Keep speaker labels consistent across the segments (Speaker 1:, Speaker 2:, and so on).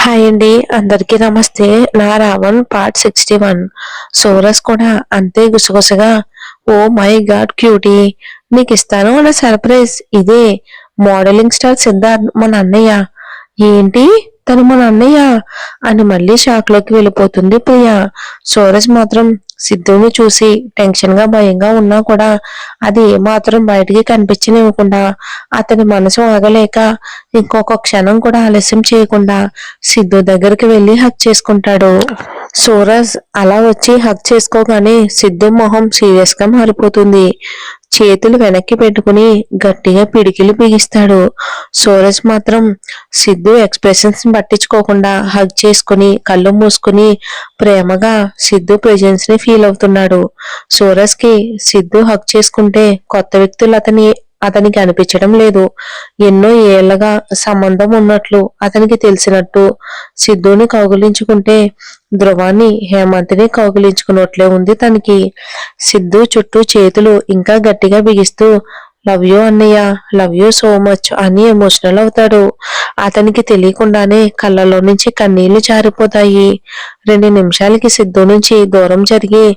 Speaker 1: Hi అండి, అందరికీ నమస్తే. నా రావణ్ పార్ట్ 61. సోరస్ కూడా అంతే గుసగుసగా, ఓ మై గాడ్ క్యూటీ, నీకు ఇస్తాను అన్న సర్ప్రైజ్ ఇదే. మోడలింగ్ స్టార్ సిద్ధార్థ్ మన అన్నయ్య. ఏంటి, తను మన అన్నయ్య అని మళ్ళీ షాక్ లోకి వెళ్ళిపోతుంది ప్రియ. సోరస్ మాత్రం సిద్ధుని చూసి టెన్షన్ గా భయంగా ఉన్నా కూడా అది ఏమాత్రం బయటికి కనిపించనివ్వకుండా అతని మనసు ఆగలేక ఇంకొక క్షణం కూడా ఆలస్యం చేయకుండా సిద్ధు దగ్గరికి వెళ్లి హక్ చేసుకుంటాడు. సూరజ్ అలా వచ్చి హక్ చేసుకోగానే సిద్ధు మొహం సీరియస్ గా మారిపోతుంది. చేతులు వెనక్కి పెట్టుకుని గట్టిగా పిడికిలు బిగిస్తాడు. సూరజ్ మాత్రం సిద్ధు ఎక్స్ప్రెషన్స్ పట్టించుకోకుండా హగ్ చేసుకుని కళ్ళు మూసుకుని ప్రేమగా సిద్ధు ప్రెజెన్స్ ని ఫీల్ అవుతున్నాడు. సూరజ్ కి సిద్ధు హగ్ చేసుకుంటే కొత్త వ్యక్తులు అతనికి అనిపించడం లేదు. ఎన్నో ఏళ్లగా సంబంధం ఉన్నట్లు అతనికి తెలిసినట్టు సిద్ధుని కౌగిలించుకుంటే ధ్రువాన్ని హేమంత్ని కౌగిలించుకున్నట్లే ఉంది తనకి. సిద్ధు చుట్టూ చేతులు ఇంకా గట్టిగా బిగిస్తూ లవ్ యూ అన్నయ్య, లవ్ యూ సో మచ్ అని ఎమోషనల్ అవుతాడు. అతనికి తెలియకుండానే కళ్ళలో నుంచి కన్నీళ్లు జారిపోతాయి. 2 నిమిషాలకి సిద్ధు నుంచి దూరం జరిగి,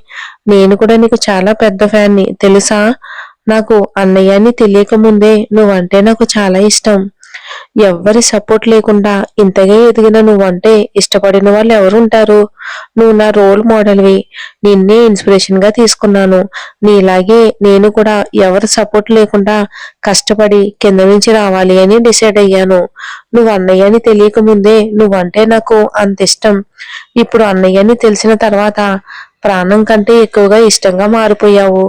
Speaker 1: నేను కూడా నీకు చాలా పెద్ద ఫ్యాన్ని తెలుసా, నాకు అన్నయ్యని తెలియక ముందే నువ్వంటే నాకు చాలా ఇష్టం. ఎవ్వరి సపోర్ట్ లేకుండా ఇంతగా ఎదిగిన నువ్వంటే ఇష్టపడిన వాళ్ళు ఎవరుంటారు? నువ్వు నా రోల్ మోడల్వి, నిన్నే ఇన్స్పిరేషన్ గా తీసుకున్నాను. నీలాగే నేను కూడా ఎవరి సపోర్ట్ లేకుండా కష్టపడి కింద నుంచి రావాలి అని డిసైడ్ అయ్యాను. నువ్వు అన్నయ్యని తెలియక ముందే నువ్వంటే నాకు అంత ఇష్టం. ఇప్పుడు అన్నయ్యని తెలిసిన తర్వాత ప్రాణం కంటే ఎక్కువగా ఇష్టంగా మారిపోయావు.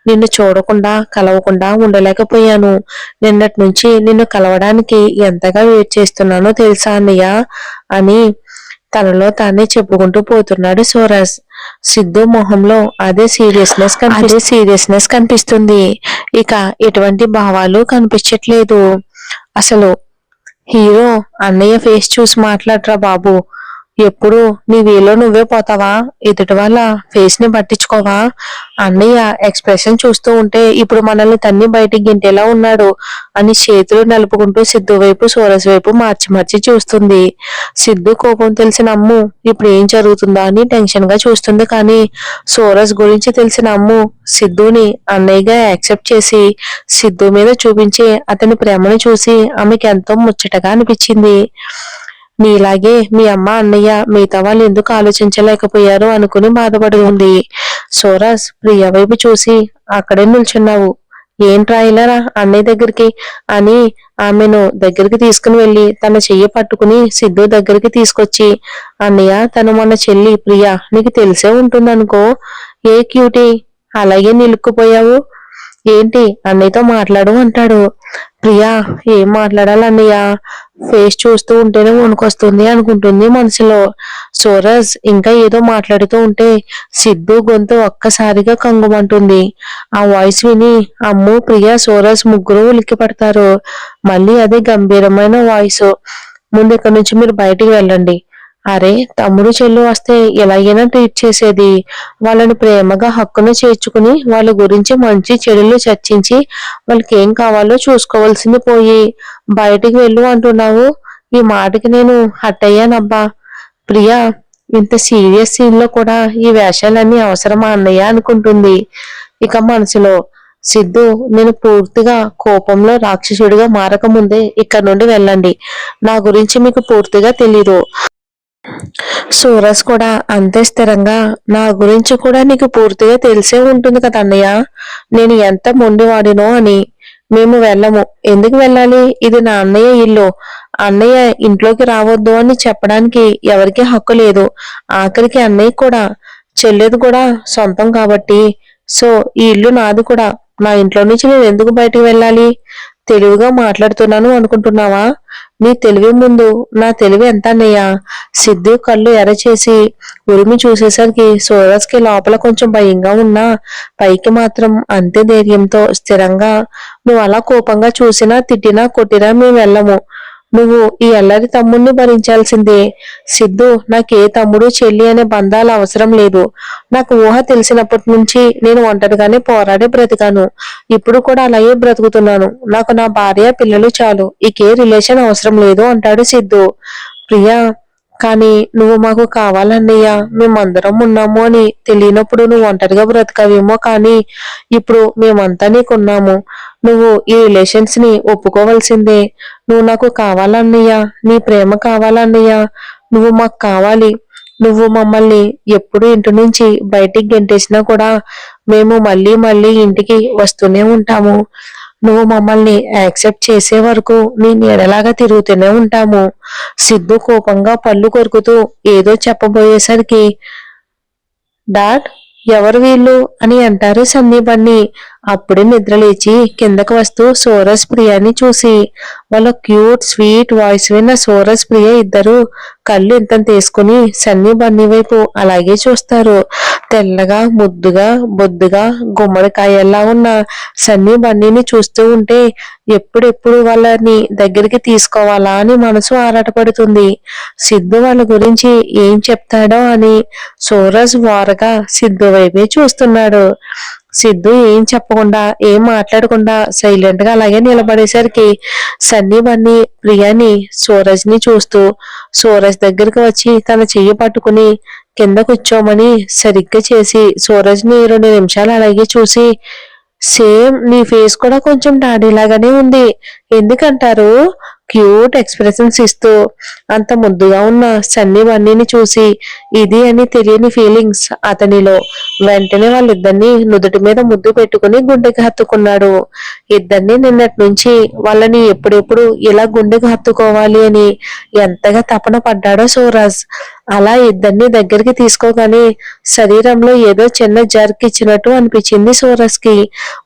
Speaker 1: నిన్ను చూడకుండా కలవకుండా ఉండలేకపోయాను. నిన్నటి నుంచి నిన్ను కలవడానికి ఎంతగా వెయిట్ చేస్తున్నానో తెలుసా అన్నయ్య అని తనలో తానే చెప్పుకుంటూ పోతున్నాడు సూరజ్. సిద్ధు మొహంలో అదే సీరియస్నెస్ కనిపిస్తుంది. ఇక ఎటువంటి భావాలు కనిపించట్లేదు. అసలు హీరో అన్నయ్య ఫేస్ చూసి మాట్లాడరా బాబు. ఎప్పుడు నీ వేలో నువ్వే పోతావా, ఎదుటి వాళ్ళ ఫేస్ ని పట్టించుకోవా? అన్నయ్య ఎక్స్ప్రెషన్ చూస్తూ ఉంటే ఇప్పుడు మనల్ని తన్ని బయటికి గింటేలా ఉన్నాడు అని చేతులు నలుపుకుంటూ సిద్ధు వైపు సూరజ్ వైపు మార్చి మార్చి చూస్తుంది. సిద్ధు కోపం తెలిసిన అమ్ము ఇప్పుడు ఏం జరుగుతుందా అని టెన్షన్ గా చూస్తుంది. కానీ సూరజ్ గురించి తెలిసిన అమ్ము సిద్ధుని అన్నయ్యగా యాక్సెప్ట్ చేసి సిద్ధు మీద చూపించే అతని ప్రేమను చూసి ఆమెకి ఎంతో ముచ్చటగా అనిపించింది. నీలాగే మీ అమ్మ అన్నయ్య మిగతా వాళ్ళు ఎందుకు ఆలోచించలేకపోయారు అనుకుని బాధపడి ఉంది. సూరజ్ ప్రియ వైపు చూసి, అక్కడే నిల్చున్నావు ఏంట్రా ఇలా అన్నయ్య దగ్గరికి అని ఆమెను దగ్గరికి తీసుకుని వెళ్లి తన చెయ్యి పట్టుకుని సిద్ధు దగ్గరికి తీసుకొచ్చి, అన్నయ్య తను మన చెల్లి ప్రియ, నీకు తెలిసే ఉంటుందనుకో. ఏ క్యూటీ అలాగే నిలుక్కుపోయావు ఏంటి, అన్నయ్యతో మాట్లాడు అంటాడు. ప్రియా ఏం మాట్లాడాలి అన్నయ్య, ఫేస్ చూస్తూ ఉంటేనే వణుకొస్తుంది అనుకుంటుంది మనసులో. సూరజ్ ఇంకా ఏదో మాట్లాడుతూ ఉంటే సిద్ధు గొంతు ఒక్కసారిగా కంగుమంటుంది. ఆ వాయిస్ విని అమ్ము ప్రియా సూరజ్ ముగ్గురు ఉలిక్కి పడతారు. మళ్ళీ అదే గంభీరమైన వాయిస్, ముందు ఇక్కడి నుంచి మీరు బయటికి వెళ్ళండి. అరే తమ్ముడు చెల్లు వస్తే ఎలాగైనా ట్రీట్ చేసేది, వాళ్ళని ప్రేమగా హక్కును చేర్చుకుని వాళ్ళ గురించి మంచి చెడులు చర్చించి వాళ్ళకి ఏం కావాలో చూసుకోవాల్సింది పోయి బయటికి వెళ్ళు అంటున్నావు. ఈ మాటకి నేను హట్ అయ్యానబ్బా. ప్రియా ఇంత సీరియస్ సీన్ లో కూడా ఈ వేషాలన్నీ అవసరమా అన్నయ్య అనుకుంటుంది. ఇక మనసులో సిద్ధు నేను పూర్తిగా కోపంలో రాక్షసుడిగా మారకముందే ఇక్కడ నుండి వెళ్ళండి, నా గురించి మీకు పూర్తిగా తెలీదు. సూరజ్ కూడా అంతే స్థిరంగా, నా గురించి కూడా నీకు పూర్తిగా తెలిసే ఉంటుంది కదా అన్నయ్య, నేను ఎంత మొండివాడినో అని. మేము వెళ్ళము. ఎందుకు వెళ్ళాలి, ఇది నా అన్నయ్య ఇల్లు. అన్నయ్య ఇంట్లోకి రావద్దు అని చెప్పడానికి ఎవరికి హక్కు లేదు. ఆఖరికి అన్నయ్య కూడా చెల్లేది కూడా సొంతం కాబట్టి. సో ఈ ఇల్లు నాది కూడా. నా ఇంట్లో నుంచి నేను ఎందుకు బయటకు వెళ్ళాలి? తెలివిగా మాట్లాడుతున్నాను అనుకుంటున్నావా? నీ తెలివి ముందు నా తెలివి ఎంత అన్నయ్య? సిద్ధు కళ్ళు ఎర్రచేసి ఉరిమి చూసేసరికి సూరజ్ కి లోపల కొంచెం భయంగా ఉన్నా పైకి మాత్రం అంతే ధైర్యంతో స్థిరంగా, నువ్వు అలా కోపంగా చూసినా తిట్టినా కొట్టినా మేము వెళ్ళము. నువ్వు ఈ అల్లరి తమ్ముడిని భరించాల్సిందే. సిద్ధు నాకే తమ్ముడు చెల్లి అనే బంధాలు అవసరం లేదు. నాకు ఊహ తెలిసినప్పటి నుంచి నేను ఒంటరిగానే పోరాడి బ్రతికాను. ఇప్పుడు కూడా అలాగే బ్రతుకుతున్నాను. నాకు నా భార్య పిల్లలు చాలు, ఇకే రిలేషన్ అవసరం లేదు అంటాడు సిద్ధు. ప్రియా కానీ నువ్వు మాకు కావాలన్నయ్య, మేమందరం ఉన్నాము అని తెలియనప్పుడు నువ్వు ఒంటరిగా బ్రతకావేమో, కానీ ఇప్పుడు మేమంతా నీకున్నాము. నువ్వు ఈ రిలేషన్స్ ని ఒప్పుకోవాల్సిందే. నువ్వు నాకు కావాలన్నయ్య, నీ ప్రేమ కావాలన్నయ్య, నువ్వు మాకు కావాలి. నువ్వు మమ్మల్ని ఎప్పుడు ఇంటి నుంచి బయటికి గెంటేసినా కూడా మేము మళ్ళీ మళ్ళీ ఇంటికి వస్తూనే ఉంటాము. నువ్వు మమ్మల్ని యాక్సెప్ట్ చేసే వరకు నీ నీడలాగా తిరుగుతూనే ఉంటాము. సిద్ధు కోపంగా పళ్ళు కొరుకుతూ ఏదో చెప్పబోయేసరికి, డాడ్, ఎవరు వీళ్ళు అని అంటారు సందీప్ అన్ని. అప్పుడే నిద్రలేచి కిందకు వస్తూ సోరస్ ప్రియాని చూసి, వాళ్ళ క్యూట్ స్వీట్ వాయిస్ విన్న సోరస్ ప్రియ ఇద్దరు కళ్ళు ఇంత తీసుకుని సన్నీ బన్నీ వైపు అలాగే చూస్తారు. తెల్లగా ముద్దుగా బొద్దుగా గుమ్మడికాయల్లా ఉన్న సన్నీ బన్నీని చూస్తూ ఉంటే ఎప్పుడెప్పుడు వాళ్ళని దగ్గరికి తీసుకోవాలా అని మనసు ఆరాటపడుతుంది. సిద్ధు వాళ్ళ గురించి ఏం చెప్తాడో అని సోరస్ వారగా సిద్ధు వైపే చూస్తున్నాడు. సిద్ధు ఏం చెప్పకుండా ఏం మాట్లాడకుండా సైలెంట్ గా అలాగే నిలబడేసరికి సన్నీ బన్నీ ప్రియాని సూరజ్ ని చూస్తూ సూరజ్ దగ్గరికి వచ్చి తన చెయ్యి పట్టుకుని కింద కూర్చోమని సరిగ్గా చేసి సూరజ్ ని 2 నిమిషాలు అలాగే చూసి, సేమ్ నీ ఫేస్ కూడా కొంచెం డాడీ లాగానే ఉంది ఎందుకంటారు, క్యూట్ ఎక్స్ప్రెషన్స్ ఇస్తూ అంత ముద్దుగా ఉన్న సన్నీ బన్నీని చూసి ఇది అని తెలియని ఫీలింగ్స్ అతనిలో. వెంటనే వాళ్ళిద్దరిని నుదుటి మీద ముద్దు పెట్టుకుని గుండెకి హత్తుకున్నాడు. ఇద్దరిని నిన్నటి నుంచి వాళ్ళని ఎప్పుడెప్పుడు ఇలా గుండెకి హత్తుకోవాలి అని ఎంతగా తపన పడ్డాడో సూరజ్. అలా ఇద్దరిని దగ్గరికి తీసుకోగానే శరీరంలో ఏదో చిన్న జర్క్ ఇచ్చినట్టు అనిపించింది సూరజ్ కి.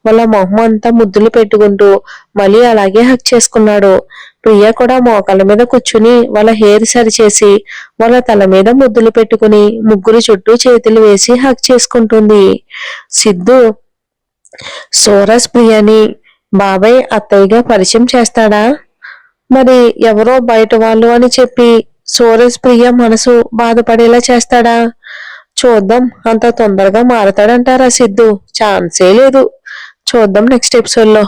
Speaker 1: వాళ్ళ మొహం అంతా ముద్దులు పెట్టుకుంటూ మళ్ళీ అలాగే హక్ చేసుకున్నాడు. ప్రియ కూడా మోకాళ్ళ మీద కూర్చుని వాళ్ళ హెయిర్ సరిచేసి వాళ్ళ తల మీద ముద్దులు పెట్టుకుని ముగ్గురు చుట్టూ చేతులు వేసి హక్ చేసుకుంటుంది. సిద్ధు సూరజ్ ప్రియని బాబాయ్ అత్తయ్యగా పరిచయం చేస్తాడా, మరి ఎవరో బయట వాళ్ళు అని చెప్పి సూరజ్ ప్రియ మనసు బాధపడేలా చేస్తాడా? చూద్దాం. అంత తొందరగా మారతాడంటారా సిద్ధు? ఛాన్సే లేదు. చూద్దాం నెక్స్ట్ ఎపిసోడ్ లో.